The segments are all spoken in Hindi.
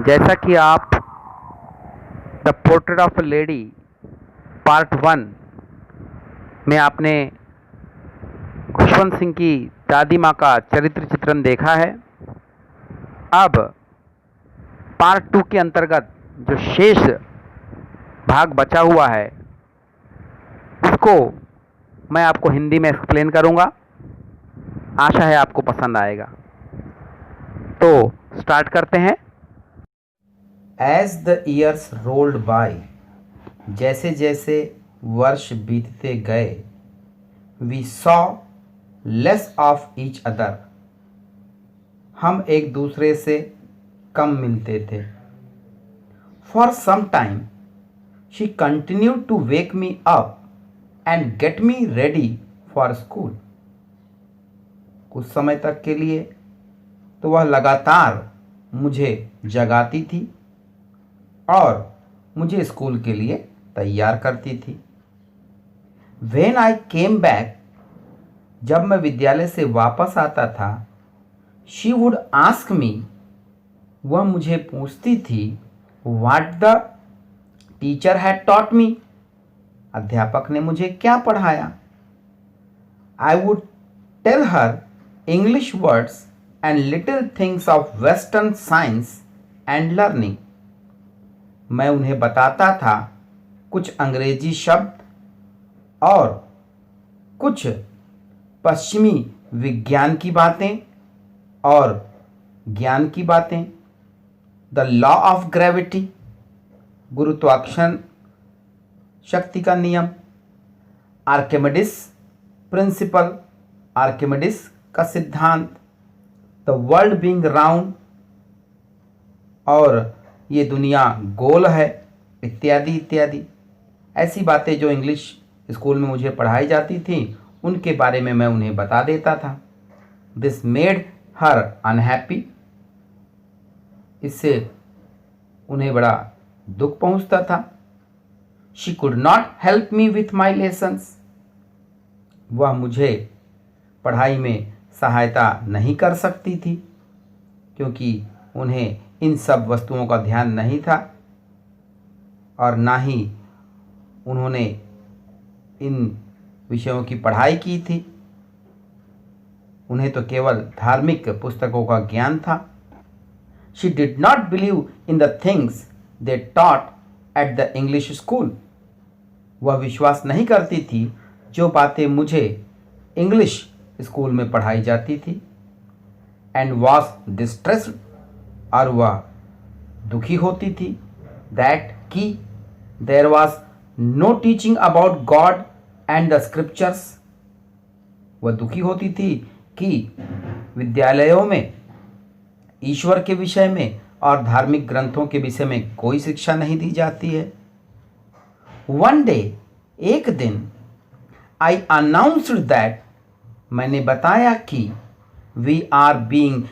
जैसा कि आप the portrait of a lady part 1 में आपने खुशवंत सिंह की दादी माँ का चरित्र चित्रण देखा है। अब पार्ट 2 के अंतर्गत जो शेष भाग बचा हुआ है उसको मैं आपको हिंदी में एक्सप्लेन करूँगा। आशा है आपको पसंद आएगा। तो स्टार्ट करते हैं। As the years rolled by, जैसे जैसे वर्ष बीतते गए, we saw less of each other, हम एक दूसरे से कम मिलते थे। For some time, she continued to wake me up and get me ready for school. कुछ समय तक के लिए तो वह लगातार मुझे जगाती थी और मुझे स्कूल के लिए तैयार करती थी। When I came back, जब मैं विद्यालय से वापस आता था, she would ask me, वह मुझे पूछती थी, what the teacher had taught me, अध्यापक ने मुझे क्या पढ़ाया। I would tell her English words and little things of Western science and learning. मैं उन्हें बताता था कुछ अंग्रेजी शब्द और कुछ पश्चिमी विज्ञान की बातें और ज्ञान की बातें। द लॉ ऑफ ग्रेविटी, गुरुत्वाकर्षण शक्ति का नियम। आर्किमिडीज प्रिंसिपल, आर्किमिडीज का सिद्धांत। द वर्ल्ड बीइंग राउंड, और ये दुनिया गोल है, इत्यादि इत्यादि। ऐसी बातें जो इंग्लिश स्कूल में मुझे पढ़ाई जाती थी उनके बारे में मैं उन्हें बता देता था। दिस मेड हर अनहैप्पी, इससे उन्हें बड़ा दुख पहुंचता था। She could not help me with my lessons, वह मुझे पढ़ाई में सहायता नहीं कर सकती थी क्योंकि उन्हें इन सब वस्तुओं का ध्यान नहीं था और ना ही उन्होंने इन विषयों की पढ़ाई की थी। उन्हें तो केवल धार्मिक पुस्तकों का ज्ञान था। She did not believe in the things they taught at the English school, वह विश्वास नहीं करती थी जो बातें मुझे इंग्लिश स्कूल में पढ़ाई जाती थी। एंड वॉज डिस्ट्रेस्ड, और वह दुखी होती थी। दैट कि there was no teaching about God and the scriptures, वह दुखी होती थी कि विद्यालयों में ईश्वर के विषय में और धार्मिक ग्रंथों के विषय में कोई शिक्षा नहीं दी जाती है। वन डे, एक दिन, आई अनाउंस्ड दैट, मैंने बताया कि we are being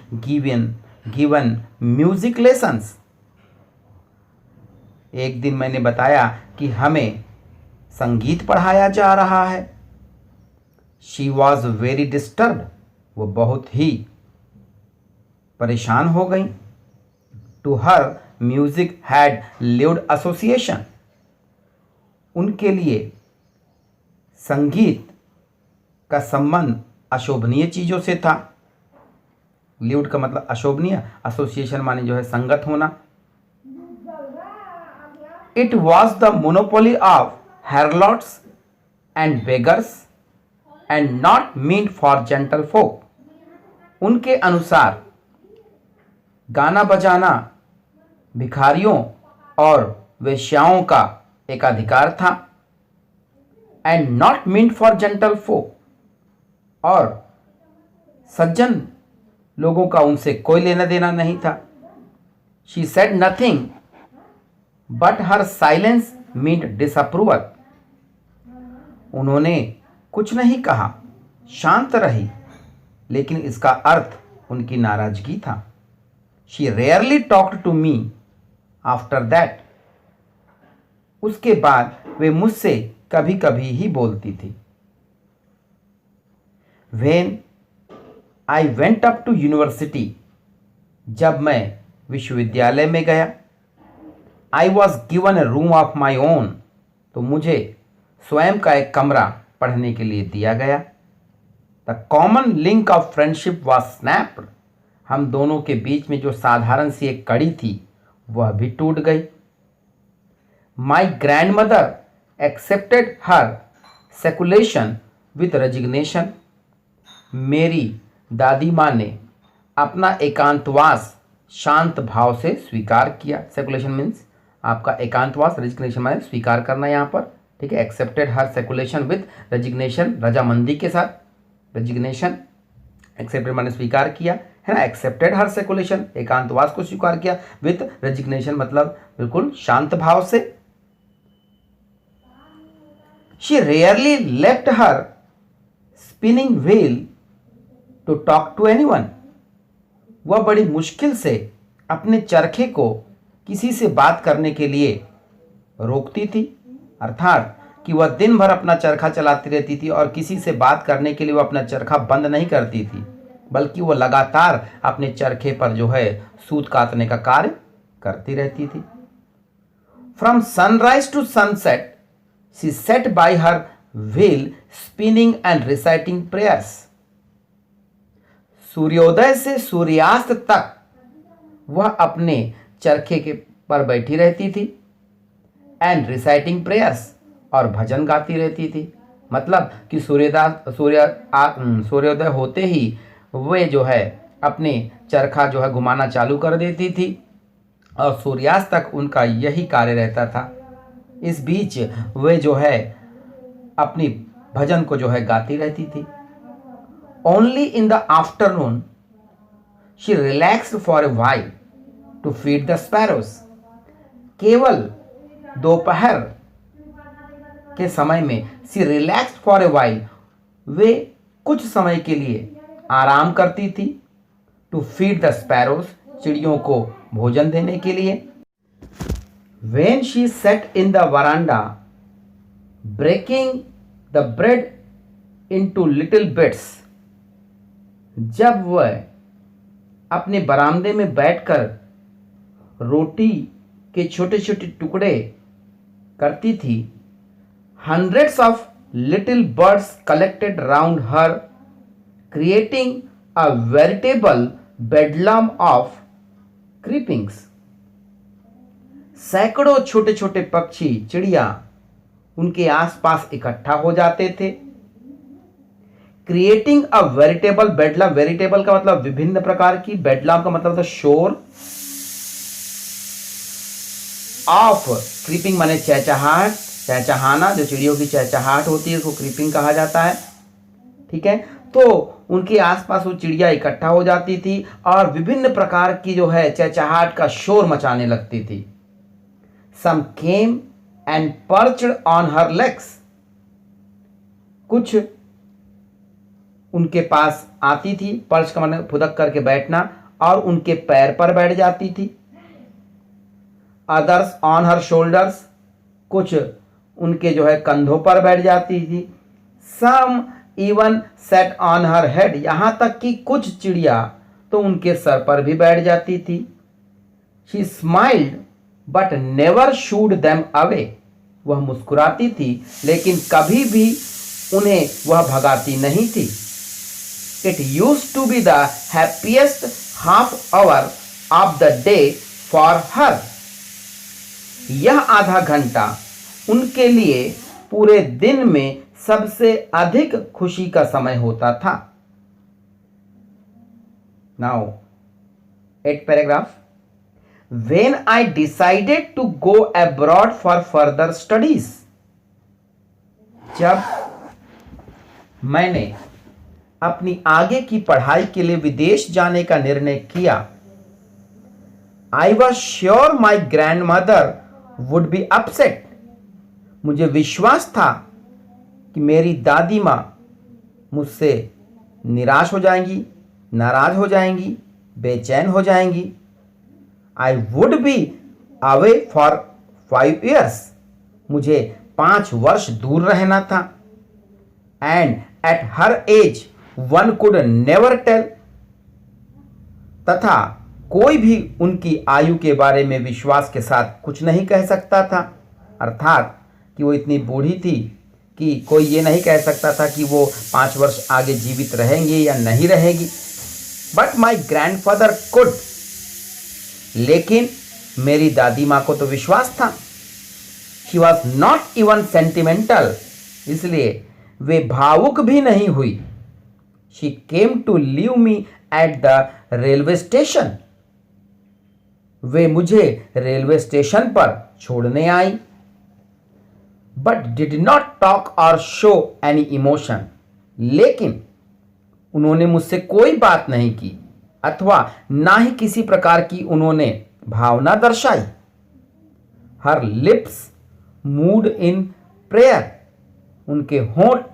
given music lessons, एक दिन मैंने बताया कि हमें संगीत पढ़ाया जा रहा है। शी वॉज वेरी डिस्टर्ब्ड, वो बहुत ही परेशान हो गई। To her music had lived association, उनके लिए संगीत का संबंध अशोभनीय चीज़ों से था। लिव्ड का मतलब अशोभनीय, एसोसिएशन माने जो है संगत होना। It was the monopoly of harlots and beggars and not meant for gentle folk, उनके अनुसार गाना बजाना भिखारियों और वेश्याओं का एक अधिकार था। And not meant for gentle folk, और सज्जन लोगों का उनसे कोई लेना देना नहीं था। She said nothing but her silence meant disapproval, उन्होंने कुछ नहीं कहा, शांत रही, लेकिन इसका अर्थ उनकी नाराजगी था। She rarely talked to me after that, उसके बाद वे मुझसे कभी कभी ही बोलती थी। When I went up to university, जब मैं विश्वविद्यालय में गया। I was given A room of my own, तो मुझे स्वयं का एक कमरा पढ़ने के लिए दिया गया। The common link of friendship was snapped, हम दोनों के बीच में जो साधारण सी एक कड़ी थी वह भी टूट गई। My grandmother accepted her seclusion with resignation, मेरी दादी माँ ने अपना एकांतवास शांत भाव से स्वीकार किया। सेकुलेशन मीन्स आपका एकांतवास, रेजिग्नेशन माने स्वीकार करना यहाँ पर, ठीक है। Accepted her seclusion with resignation, रजामंदी के साथ। रेजिग्नेशन, एक्सेप्टेड माने स्वीकार किया, है ना। एक्सेप्टेड हर सेकुलेशन, एकांतवास को स्वीकार किया, विथ रेजिग्नेशन मतलब बिल्कुल शांत भाव से। She rarely left her spinning wheel to talk to anyone, वह बड़ी मुश्किल से अपने चरखे को किसी से बात करने के लिए रोकती थी, अर्थात कि वह दिन भर अपना चरखा चलाती रहती थी और किसी से बात करने के लिए वह अपना चरखा बंद नहीं करती थी, बल्कि वह लगातार अपने चरखे पर जो है सूत काटने का कार्य करती रहती थी। From sunrise to sunset she set by her wheel spinning and reciting prayers, सूर्योदय से सूर्यास्त तक वह अपने चरखे के पर बैठी रहती थी, एंड रिसाइटिंग प्रेयर्स, और भजन गाती रहती थी। मतलब कि सूर्योदय होते ही वे जो है अपने चरखा जो है घुमाना चालू कर देती थी और सूर्यास्त तक उनका यही कार्य रहता था। इस बीच वे जो है अपनी भजन को जो है गाती रहती थी। Only in the afternoon she relaxed for a while to feed the sparrows, केवल दोपहर के समय में she relaxed for a while, वे कुछ समय के लिए आराम करती थी। टू फीड द स्पैरोज, चिड़ियों को भोजन देने के लिए। When she sat in the veranda, breaking the bread into little bits, जब वह अपने बरामदे में बैठकर रोटी के छोटे छोटे टुकड़े करती थी, hundreds of little birds collected round her, creating a veritable bedlam of creepings. सैकड़ों छोटे छोटे पक्षी, चिड़िया उनके आसपास इकट्ठा हो जाते थे। क्रिएटिंग अ वेरिटेबल बेडलाम, वेरिटेबल का मतलब विभिन्न प्रकार की, बेडलाम का मतलब था शोर, ऑफ क्रीपिंग माने चहचहाहट, चहचहाना, जो चिड़ियों की चहचहाहट होती है उसको क्रीपिंग कहा जाता है, ठीक है। तो उनके आसपास वो चिड़िया इकट्ठा हो जाती थी और विभिन्न प्रकार की जो है चहचहाहट का शोर मचाने लगती थी। Some came and perched on her legs, कुछ उनके पास आती थी, पर्च का मतलब फुदक करके बैठना, और उनके पैर पर बैठ जाती थी। Others on her shoulders, कुछ उनके जो है कंधों पर बैठ जाती थी। Some even sat on her head, यहाँ तक कि कुछ चिड़िया तो उनके सर पर भी बैठ जाती थी। She smiled but never shooed them away, वह मुस्कुराती थी लेकिन कभी भी उन्हें वह भगाती नहीं थी। It used to be the happiest half hour of the day for her, यह आधा घंटा उनके लिए पूरे दिन में सबसे अधिक खुशी का समय होता था। Now, 8th paragraph. When I decided to go abroad for further studies, जब मैंने अपनी आगे की पढ़ाई के लिए विदेश जाने का निर्णय किया, I was sure my grandmother would be upset, मुझे विश्वास था कि मेरी दादी माँ मुझसे निराश हो जाएंगी, नाराज हो जाएंगी, बेचैन हो जाएंगी। I would be away for 5 years, मुझे 5 वर्ष दूर रहना था। And at her age one could never tell, तथा कोई भी उनकी आयु के बारे में विश्वास के साथ कुछ नहीं कह सकता था, अर्थात कि वो इतनी बूढ़ी थी कि कोई ये नहीं कह सकता था कि वो 5 वर्ष आगे जीवित रहेंगे या नहीं रहेगी। बट माई ग्रैंडफादर कुड, लेकिन मेरी दादी माँ को तो विश्वास था। She was not even sentimental, इसलिए वे भावुक भी नहीं हुई। She came to leave me at the railway station, वे मुझे रेलवे स्टेशन पर छोड़ने आई। But did not talk or show any emotion, लेकिन उन्होंने मुझसे कोई बात नहीं की अथवा ना ही किसी प्रकार की उन्होंने भावना दर्शाई। हर लिप्स मूड इन प्रेयर, उनके होंठ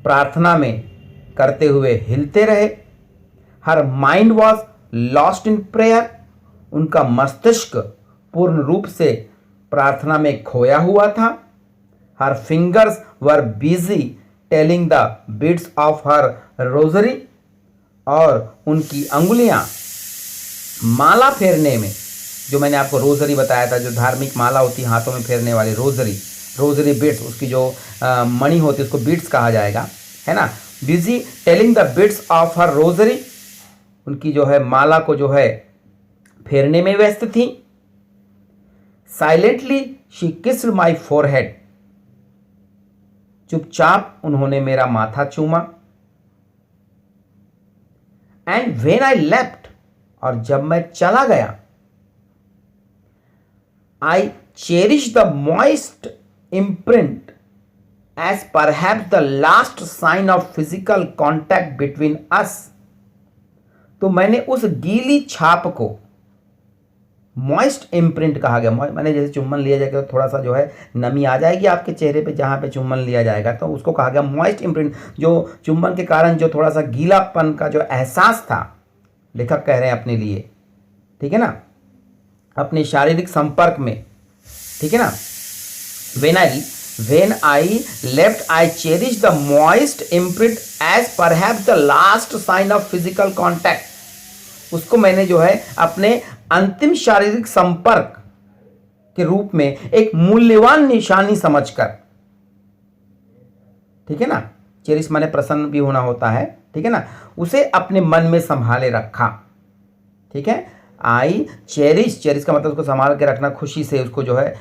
प्रार्थना में करते हुए हिलते रहे। Her mind was lost in prayer, उनका मस्तिष्क पूर्ण रूप से प्रार्थना में खोया हुआ था। Her fingers were busy telling the beads of her rosary, और उनकी अंगुलियां माला फेरने में, जो मैंने आपको रोजरी बताया था, जो धार्मिक माला होती है हाथों में फेरने वाली रोजरी बीट्स, उसकी जो मणि होती है उसको बीट्स कहा जाएगा, है ना। Busy telling the beads of her rosary, उनकी जो है माला को जो है फेरने में व्यस्त थी। Silently she kissed my forehead, चुपचाप उन्होंने मेरा माथा चूमा। एंड व्हेन आई लेफ्ट, और जब मैं चला गया, I cherish the moist imprint as perhaps the last sign of physical contact between us. तो मैंने उस गीली छाप को, मॉइस्ट इम्प्रिंट कहा गया, मैंने जैसे चुम्बन लिया जाएगा तो थोड़ा सा जो है नमी आ जाएगी आपके चेहरे पे जहाँ पे चुम्बन लिया जाएगा, तो उसको कहा गया मॉइस्ट इम्प्रिंट। जो चुम्बन के कारण जो थोड़ा सा गीलापन का जो एहसास था, लेखक कह रहे हैं अपने लिए, ठीक है ना, अपने शारीरिक संपर्क में, ठीक है ना। When I left, I cherished the moist imprint as perhaps the last sign of physical contact. उसको मैंने जो है अपने अंतिम शारीरिक संपर्क के रूप में एक मूल्यवान निशानी समझकर, ठीक है ना, चेरिश माने प्रसन्न भी होना होता है, ठीक है ना, उसे अपने मन में संभाले रखा, ठीक है। आई चेरिश का मतलब उसको संभाल के रखना, खुशी से उसको जो है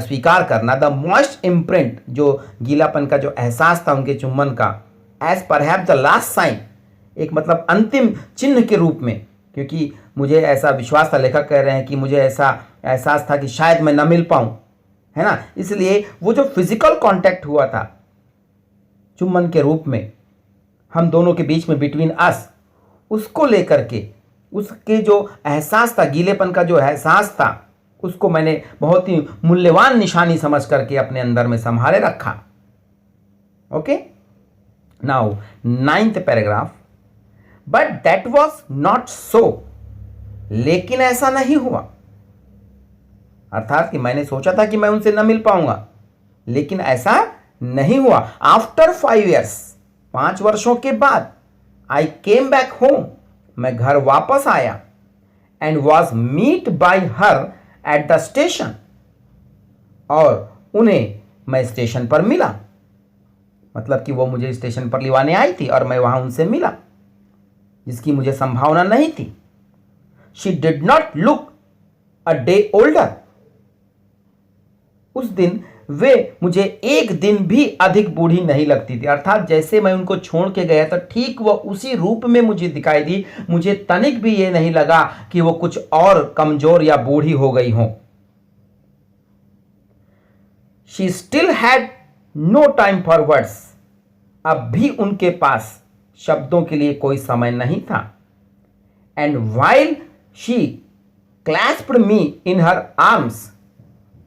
स्वीकार करना। द मॉइस्ट इम्प्रिंट, जो गीलापन का जो एहसास था उनके चुम्बन का, as perhaps the last sign, एक मतलब अंतिम चिन्ह के रूप में, क्योंकि मुझे ऐसा विश्वास था, लेखक कह रहे हैं कि मुझे ऐसा एहसास था कि शायद मैं न मिल पाऊँ, है ना, इसलिए वो जो फिजिकल कांटेक्ट हुआ था चुम्बन के रूप में हम दोनों के बीच में, बिटवीन अस, उसको लेकर के, उसके जो एहसास था, गीलेपन का जो एहसास था, उसको मैंने बहुत ही मूल्यवान निशानी समझ करके अपने अंदर में संभाले रखा। Okay, now 9th paragraph. But that was not so, लेकिन ऐसा नहीं हुआ, अर्थात कि मैंने सोचा था कि मैं उनसे न मिल पाऊंगा, लेकिन ऐसा नहीं हुआ। आफ्टर 5 years, 5 वर्षों के बाद, आई केम बैक होम, मैं घर वापस आया, and was meet by her at the station, और उन्हें मैं स्टेशन पर मिला, मतलब कि वो मुझे स्टेशन पर लिवाने आई थी और मैं वहां उनसे मिला, जिसकी मुझे संभावना नहीं थी। She did not look a day older, उस दिन वे मुझे एक दिन भी अधिक बूढ़ी नहीं लगती थी, अर्थात जैसे मैं उनको छोड़ के गया था ठीक वह उसी रूप में मुझे दिखाई दी। मुझे तनिक भी ये नहीं लगा कि वो कुछ और कमजोर या बूढ़ी हो गई हो। She still had no time for words, अब भी उनके पास शब्दों के लिए कोई समय नहीं था। And while she clasped me in her arms,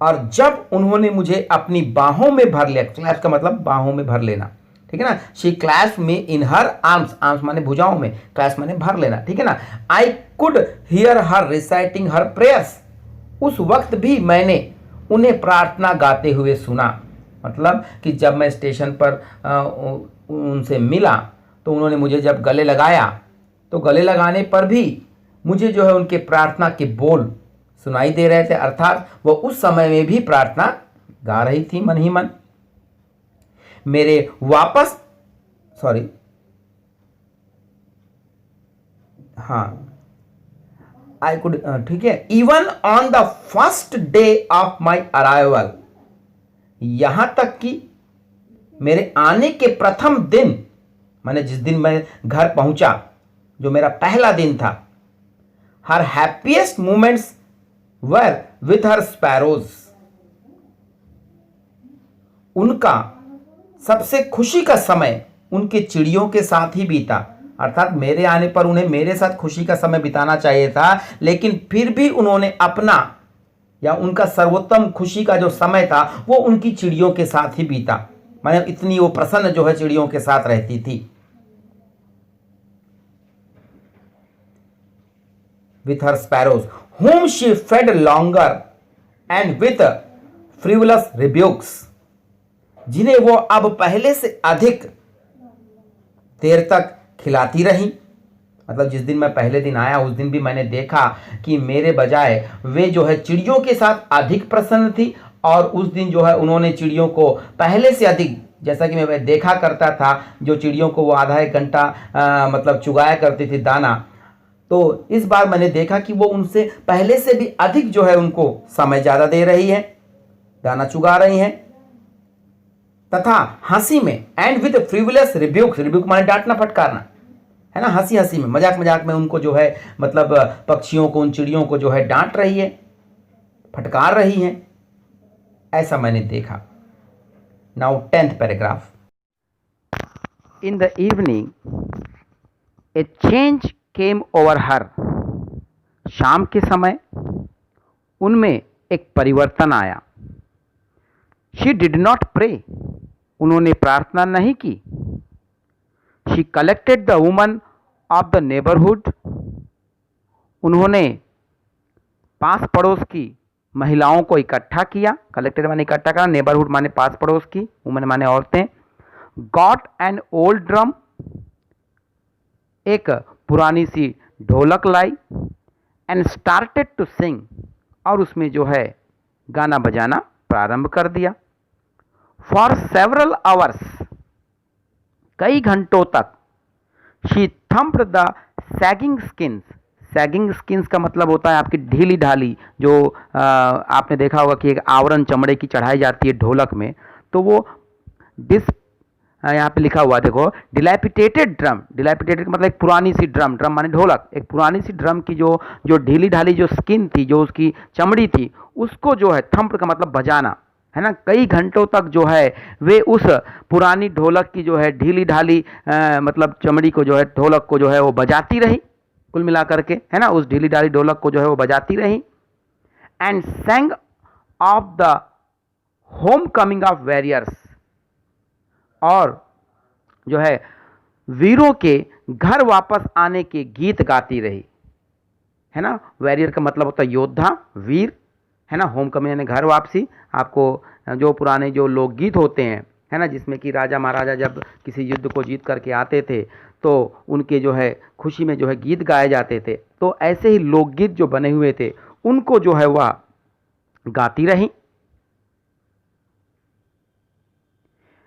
और जब उन्होंने मुझे अपनी बाहों में भर लिया, क्लैस्प का मतलब बाहों में भर लेना, ठीक है ना। She clasp me in her arms, arms माने भुजाओं में, क्लैस्प माने भर लेना, ठीक है ना। I could hear her reciting her prayers, उस वक्त भी मैंने उन्हें प्रार्थना गाते हुए सुना, मतलब कि जब मैं स्टेशन पर उनसे मिला तो उन्होंने मुझे जब गले लगाया, तो गले लगाने पर भी मुझे जो है उनके प्रार्थना के बोल सुनाई दे रहे थे, अर्थात वो उस समय में भी प्रार्थना गा रही थी मन ही मन। मेरे वापस सॉरी हाँ आई कुड ठीक है, even on the first day of my arrival, यहां तक कि मेरे आने के प्रथम दिन, मैंने जिस दिन मैं घर पहुंचा, जो मेरा पहला दिन था, her happiest moments were with her sparrows, उनका सबसे खुशी का समय उनके चिड़ियों के साथ ही बीता। अर्थात मेरे आने पर उन्हें मेरे साथ खुशी का समय बिताना चाहिए था, लेकिन फिर भी उन्होंने अपना या उनका सर्वोत्तम खुशी का जो समय था वो उनकी चिड़ियों के साथ ही बीता। माने इतनी वो प्रसन्न जो है चिड़ियों के साथ रहती थी। With her sparrows whom she fed longer and with frivolous rebukes, जिन्हें वो अब पहले से अधिक देर तक खिलाती रही। मतलब जिस दिन मैं पहले दिन आया उस दिन भी मैंने देखा कि मेरे बजाय वे जो है चिड़ियों के साथ अधिक प्रसन्न थी, और उस दिन जो है उन्होंने चिड़ियों को पहले से अधिक, जैसा कि मैं देखा करता था, जो चिड़ियों को वो आधा एक घंटा मतलब चुगाया करती थी दाना, तो इस बार मैंने देखा कि वो उनसे पहले से भी अधिक जो है उनको समय ज़्यादा दे रही है, दाना चुगा रही हैं, तथा हंसी में एंड विद फ्रिवुलस रिब्यूक, रिब्यूक माने डांटना फटकारना है ना, हंसी हंसी में, मजाक मजाक में उनको जो है मतलब पक्षियों को, उन चिड़ियों को जो है डांट रही है, फटकार रही है, ऐसा मैंने देखा। Now 10th paragraph. In the evening, a change came over her. शाम के समय उनमें एक परिवर्तन आया। She did not pray. उन्होंने प्रार्थना नहीं की। She collected the women of the neighborhood. उन्होंने पास पड़ोस की महिलाओं को इकट्ठा किया। कलेक्टेड माने इकट्ठा करना, नेबरहुड माने पास पड़ोस की, वुमेन माने औरतें। गॉट एन ओल्ड ड्रम, एक पुरानी सी ढोलक लाई, एंड स्टार्टेड टू सिंग, और उसमें जो है गाना बजाना प्रारंभ कर दिया। फॉर सेवरल आवर्स, कई घंटों तक, she thumped the sagging skins. Sagging skins का मतलब होता है आपकी ढीली ढाली, जो आपने देखा होगा कि एक आवरण चमड़े की चढ़ाई जाती है ढोलक में, तो वो यहाँ पे लिखा हुआ देखो, डिलैपिटेटेड ड्रम। डिलैपिटेटेड मतलब एक पुरानी सी ड्रम, ड्रम माने ढोलक, एक पुरानी सी ड्रम की जो ढीली ढाली जो स्किन थी, जो उसकी चमड़ी थी, उसको जो है थम्प का मतलब बजाना है ना, कई घंटों तक जो है वे उस पुरानी ढोलक की जो है ढीली ढाली मतलब चमड़ी को जो है, ढोलक को जो है वो बजाती रही, कुल मिला करके है ना, उस ढीली ढाली ढोलक को जो है वो बजाती रही। And saying of the home coming of warriors, और जो है वीरों के घर वापस आने के गीत गाती रही, है ना। वॉरियर का मतलब होता है योद्धा, वीर, है ना। होम कमिंग यानी घर वापसी। आपको जो पुराने जो लोकगीत होते हैं, है ना, जिसमें कि राजा महाराजा जब किसी युद्ध को जीत करके आते थे तो उनके जो है खुशी में जो है गीत गाए जाते थे, तो ऐसे ही लोकगीत जो बने हुए थे उनको जो है वह गाती रही।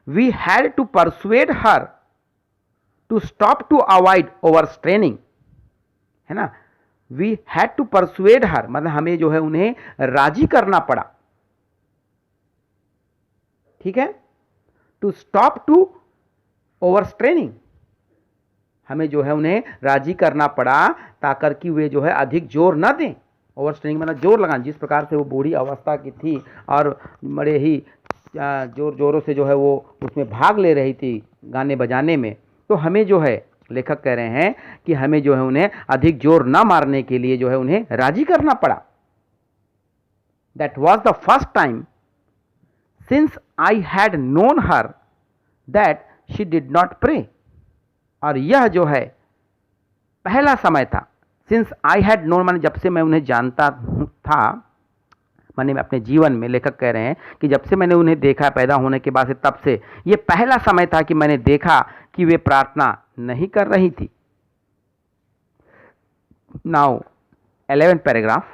We had to persuade her to stop to avoid overstraining, है ना। We had to persuade her मतलब हमें जो है उन्हें राजी करना पड़ा, ठीक है। To stop to overstraining, हमें जो है उन्हें राजी करना पड़ा ताकर कि वे जो है अधिक जोर न दें। ओवरस्ट्रेनिंग मतलब जोर लगाना, जिस प्रकार से वो बूढ़ी अवस्था की थी और बड़े ही जोरों से जो है वो उसमें भाग ले रही थी गाने बजाने में, तो हमें जो है लेखक कह रहे हैं कि हमें जो है उन्हें अधिक जोर न मारने के लिए जो है उन्हें राजी करना पड़ा। That was the first time since I had known her that she did not pray, और यह जो है पहला समय था। सिंस आई हैड नोन माने जब से मैं उन्हें जानता था, मैंने अपने जीवन में, लेखक कह रहे हैं कि जब से मैंने उन्हें देखा पैदा होने के बाद से, तब से ये पहला समय था कि मैंने देखा कि वे प्रार्थना नहीं कर रही थी। Now 11th paragraph.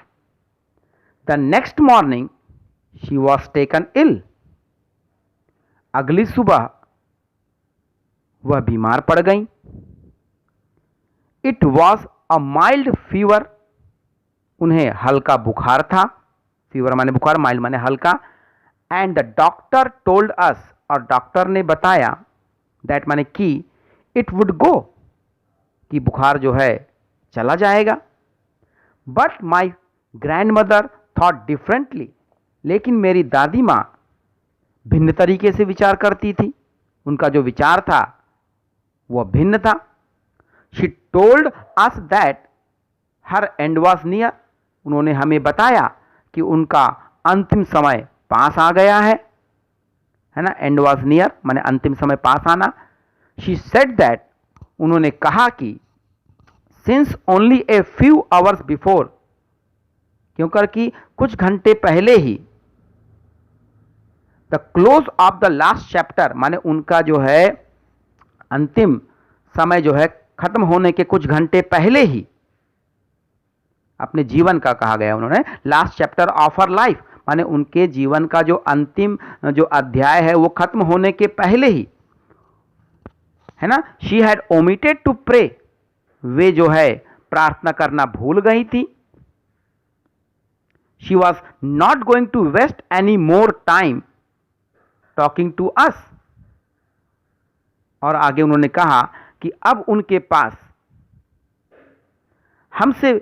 The next morning she was taken ill. अगली सुबह वह बीमार पड़ गई. It was a mild fever. उन्हें हल्का बुखार था. फीवर माने बुखार, माइल्ड माने हल्का. And the doctor told us, और डॉक्टर ने बताया, दैट माने कि इट वुड गो, कि बुखार जो है चला जाएगा. But my grand mother thought differently. लेकिन मेरी दादी माँ भिन्न तरीके से विचार करती थी. उनका जो विचार था वह भिन्न था. She told us that her and was near. उन्होंने हमें बताया कि उनका अंतिम समय पास आ गया है ना. एंड वॉज नियर माने अंतिम समय पास आना. शी सेड दैट, उन्होंने कहा कि since only a few hours before, क्योंकि कि कुछ घंटे पहले ही, the close of the last chapter माने उनका जो है अंतिम समय जो है खत्म होने के कुछ घंटे पहले ही, अपने जीवन का कहा गया उन्होंने, last chapter of her life माने उनके जीवन का जो अंतिम जो अध्याय है वो खत्म होने के पहले ही, है ना. She had omitted to pray. वे जो है प्रार्थना करना भूल गई थी. She was not going to waste any more time talking to us. और आगे उन्होंने कहा कि अब उनके पास हमसे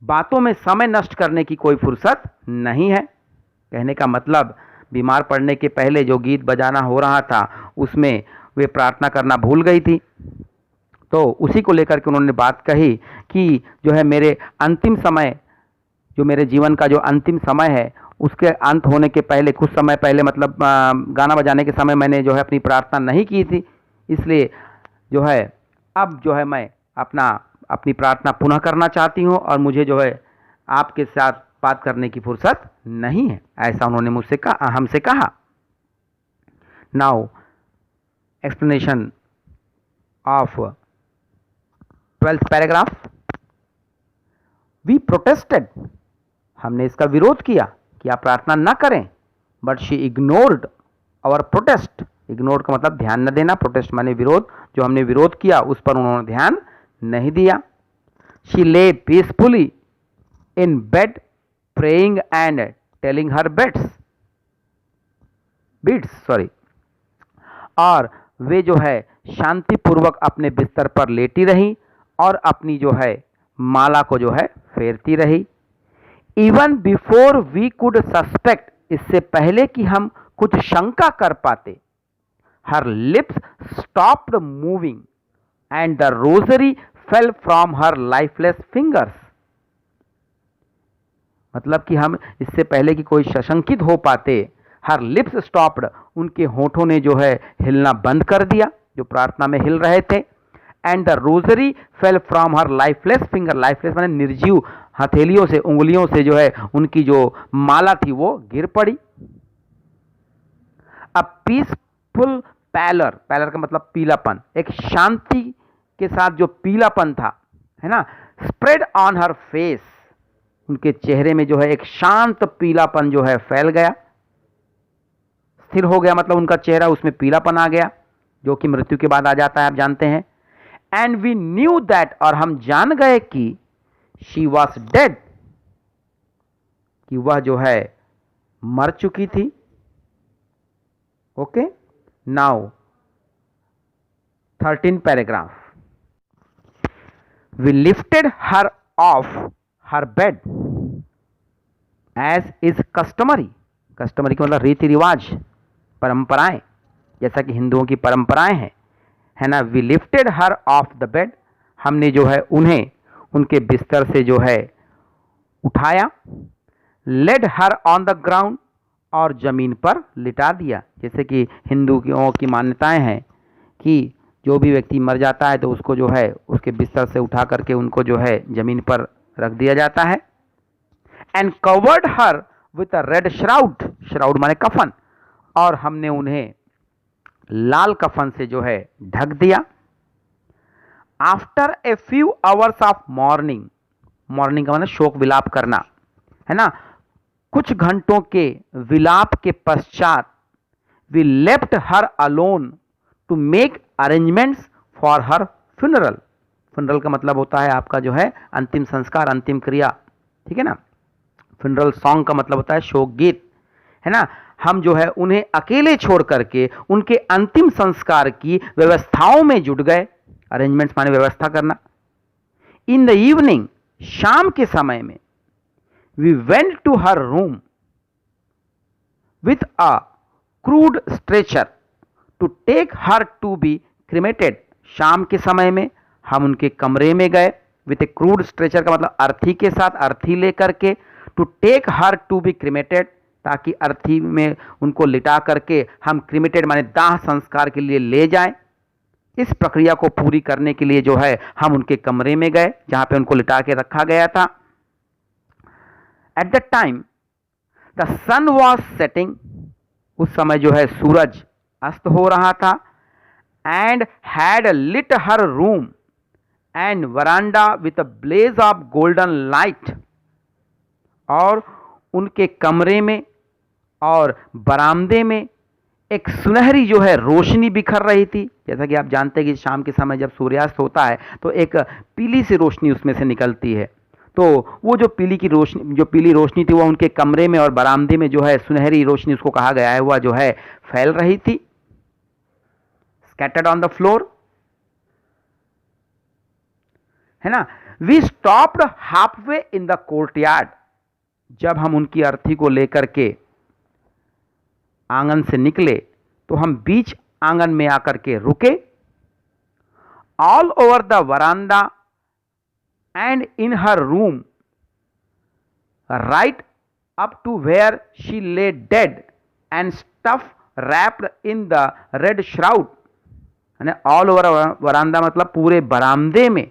बातों में समय नष्ट करने की कोई फुर्सत नहीं है. कहने का मतलब बीमार पड़ने के पहले जो गीत बजाना हो रहा था उसमें वे प्रार्थना करना भूल गई थी. तो उसी को लेकर के उन्होंने बात कही कि जो है मेरे अंतिम समय, जो मेरे जीवन का जो अंतिम समय है उसके अंत होने के पहले, कुछ समय पहले मतलब गाना बजाने के समय मैंने जो है अपनी प्रार्थना नहीं की थी. इसलिए जो है अब जो है मैं अपनी प्रार्थना पुनः करना चाहती हूँ और मुझे जो है आपके साथ बात करने की फुर्सत नहीं है. ऐसा उन्होंने मुझसे कहा, हमसे कहा. Now explanation of 12th paragraph. We protested, हमने इसका विरोध किया कि आप प्रार्थना न करें. But she ignored our protest. Ignore का मतलब ध्यान न देना, प्रोटेस्ट माने विरोध. जो हमने विरोध किया उस पर उन्होंने ध्यान नहीं दिया. She lay peacefully in bed praying and telling her beads. और वे जो है शांतिपूर्वक अपने बिस्तर पर लेटी रही और अपनी जो है माला को जो है फेरती रही. Even before we could suspect, इससे पहले कि हम कुछ शंका कर पाते, her lips stopped moving and the rosary fell from her lifeless fingers. मतलब कि हम इससे पहले कि कोई सशंकित हो पाते, हर लिप्स स्टॉप्ड, उनके होठों ने जो है हिलना बंद कर दिया, जो प्रार्थना में हिल रहे थे. And the rosary fell from her lifeless finger. Lifeless माने निर्जीव हथेलियों से, उंगलियों से जो है उनकी जो माला थी वो गिर पड़ी. अ पीसफुल पैलर, पैलर का मतलब पीलापन, एक शांति के साथ जो पीलापन था, है ना, स्प्रेड ऑन हर फेस. उनके चेहरे में जो है एक शांत पीलापन जो है फैल गया, स्थिर हो गया. मतलब उनका चेहरा उसमें पीलापन आ गया, जो कि मृत्यु के बाद आ जाता है, आप जानते हैं. एंड वी न्यू दैट, और हम जान गए कि शी वॉज डेड, कि वह जो है मर चुकी थी. Okay. Now 13th paragraph. We lifted her off her bed as is customary. Customary का मतलब रीति रिवाज, परंपराएं, जैसा कि हिंदुओं की परंपराएं हैं, है ना. We lifted her off the bed, हमने जो है उन्हें उनके बिस्तर से जो है उठाया. Laid her on the ground, और जमीन पर लिटा दिया. जैसे कि हिंदुओं की मान्यताएं हैं कि जो भी व्यक्ति मर जाता है तो उसको जो है उसके बिस्तर से उठा करके उनको जो है जमीन पर रख दिया जाता है. And covered her with a red shroud. Shroud माने कफन, और हमने उन्हें लाल कफन से जो है ढक दिया. After a few hours of morning, morning का मतलब शोक विलाप करना, है ना। कुछ घंटों के विलाप के पश्चात we left her alone to make arrangements for her funeral. Funeral का मतलब होता है आपका जो है अंतिम संस्कार, अंतिम क्रिया, ठीक है ना। फ्यूनरल सॉन्ग का मतलब होता है शोक गीत, है ना। हम जो है उन्हें अकेले छोड़ करके उनके अंतिम संस्कार की व्यवस्थाओं में जुट गए। अरेंजमेंट्स माने व्यवस्था करना। इन द इवनिंग, शाम के समय में, we went to her room with a crude stretcher to take her to be cremated. शाम के समय में हम उनके कमरे में गए, विथ ए क्रूड स्ट्रेचर का मतलब अर्थी के साथ, अर्थी लेकर के, to take her to be cremated, ताकि अर्थी में उनको लिटा करके हम क्रिमेटेड माने दाह संस्कार के लिए ले जाएं। इस प्रक्रिया को पूरी करने के लिए जो है हम उनके कमरे में गए जहां पे उनको लिटा के रखा गया था। At the time the sun was setting, उस समय जो है सूरज अस्त हो रहा था। And had lit her room and veranda with a blaze of golden light, और उनके कमरे में और बरामदे में एक सुनहरी जो है रोशनी बिखर रही थी। जैसा कि आप जानते हैं कि शाम के समय जब सूर्यास्त होता है तो एक पीली सी रोशनी उसमें से निकलती है। तो वो जो पीली रोशनी थी, वो उनके कमरे में और बरामदे में जो है सुनहरी रोशनी, उसको कहा गया है, वह जो है फैल रही थी। स्कैटर्ड ऑन द फ्लोर, है ना। We stopped halfway in the courtyard, जब हम उनकी अर्थी को लेकर के आंगन से निकले तो हम बीच आंगन में आकर के रुके। All over the veranda and in her room, right up to where she lay dead and stuff wrapped in the red shroud, all over veranda मतलब पूरे बरामदे में,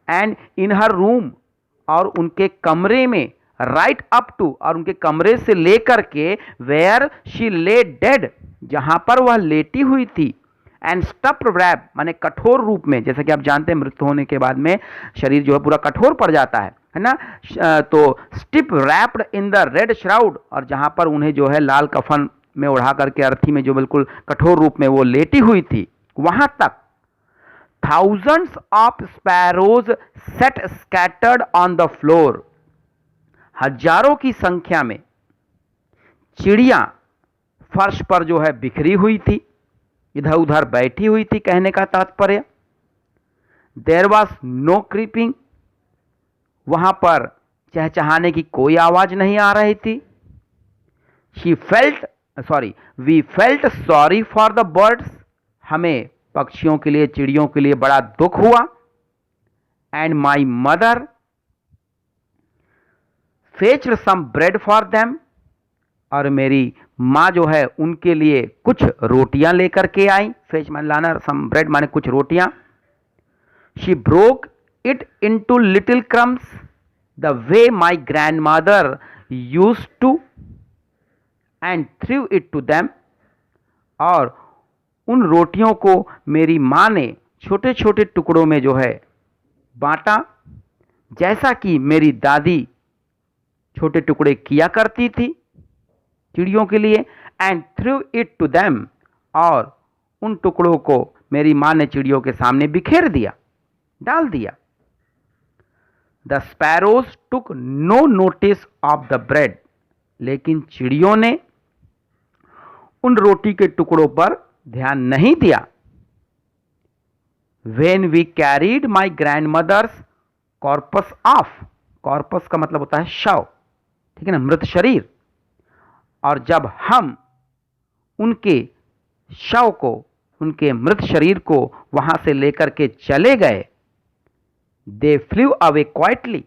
एंड इन हर रूम और उनके कमरे में, राइट अप टू और उनके कमरे से लेकर के वेयर शी ले डेड जहां पर वह लेटी हुई थी, एंड स्टफ्ड रैप माने कठोर रूप में। जैसा कि आप जानते हैं मृत्यु होने के बाद में शरीर जो है पूरा कठोर पड़ जाता है ना। तो stiff wrapped in the red shroud, और जहां पर उन्हें जो है लाल कफन में उड़ा करके अर्थी में जो बिल्कुल कठोर रूप में वो लेटी हुई थी, वहां तक thousands of sparrows sat scattered on the floor, हजारों की संख्या में चिड़ियां फर्श पर जो है बिखरी हुई थी, इधर उधर बैठी हुई थी, कहने का तात्पर्य। देयर वॉज नो क्रीपिंग, वहां पर चहचहाने की कोई आवाज नहीं आ रही थी। We felt sorry for the birds, हमें पक्षियों के लिए, चिड़ियों के लिए बड़ा दुख हुआ। And my mother fetched some bread for them, और मेरी माँ जो है उनके लिए कुछ रोटियां लेकर के आई। फेच मान लाना, सम ब्रेड माने कुछ रोटियां। She broke it into little crumbs the way my grandmother used to and threw it to them, और उन रोटियों को मेरी माँ ने छोटे छोटे टुकड़ों में जो है बांटा, जैसा कि मेरी दादी छोटे टुकड़े किया करती थी चिड़ियों के लिए। And threw it to them, और उन टुकड़ों को मेरी माँ ने चिड़ियों के सामने बिखेर दिया, डाल दिया। The sparrows took no notice of the bread, लेकिन चिड़ियों ने उन रोटी के टुकड़ों पर ध्यान नहीं दिया। When we carried my grandmother's corpse off, corpse का मतलब होता है शव, ठीक है ना, मृत शरीर। और जब हम उनके शव को, उनके मृत शरीर को वहां से लेकर के चले गए, दे फ्लू अवे क्वाइटली,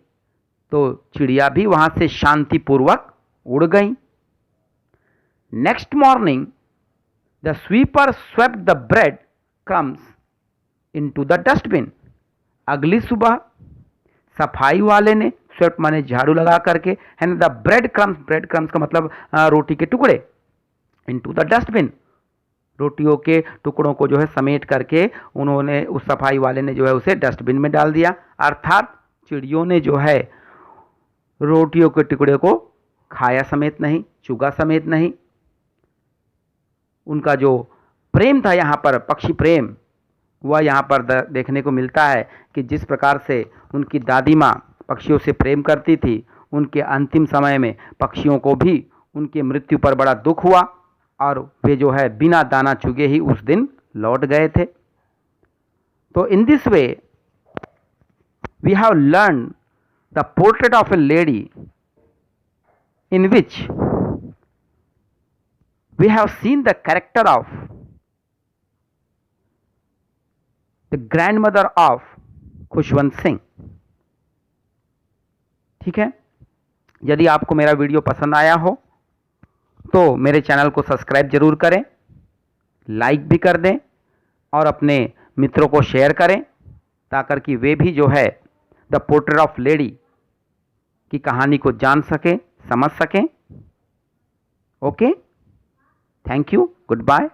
तो चिड़िया भी वहां से शांतिपूर्वक उड़ गई। Next morning the sweeper swept the bread crumbs into the dustbin, अगली सुबह सफाई वाले ने, स्वेप्ट माने झाड़ू लगा करके, है ना, द ब्रेड क्रम्स का मतलब रोटी के टुकड़े, इनटू द डस्टबिन, रोटियों के टुकड़ों को जो है समेट करके उन्होंने, उस सफाई वाले ने जो है उसे डस्टबिन में डाल दिया। अर्थात चिड़ियों ने जो है रोटियों के टुकड़े को खाया समेत नहीं, चुगा समेत नहीं। उनका जो प्रेम था यहाँ पर, पक्षी प्रेम, वह यहाँ पर देखने को मिलता है कि जिस प्रकार से उनकी दादी माँ पक्षियों से प्रेम करती थी, उनके अंतिम समय में पक्षियों को भी उनकी मृत्यु पर बड़ा दुख हुआ और वे जो है बिना दाना चुगे ही उस दिन लौट गए थे। तो in this way we have learn the portrait of a lady in which we have seen the character of the grandmother of Khushwant Singh. ठीक है, यदि आपको मेरा वीडियो पसंद आया हो तो मेरे चैनल को सब्सक्राइब जरूर करें, लाइक भी कर दें और अपने मित्रों को शेयर करें, ताकि कि वे भी जो है द पोर्ट्रेट ऑफ लेडी की कहानी को जान सकें, समझ सकें। Okay, thank you, good bye.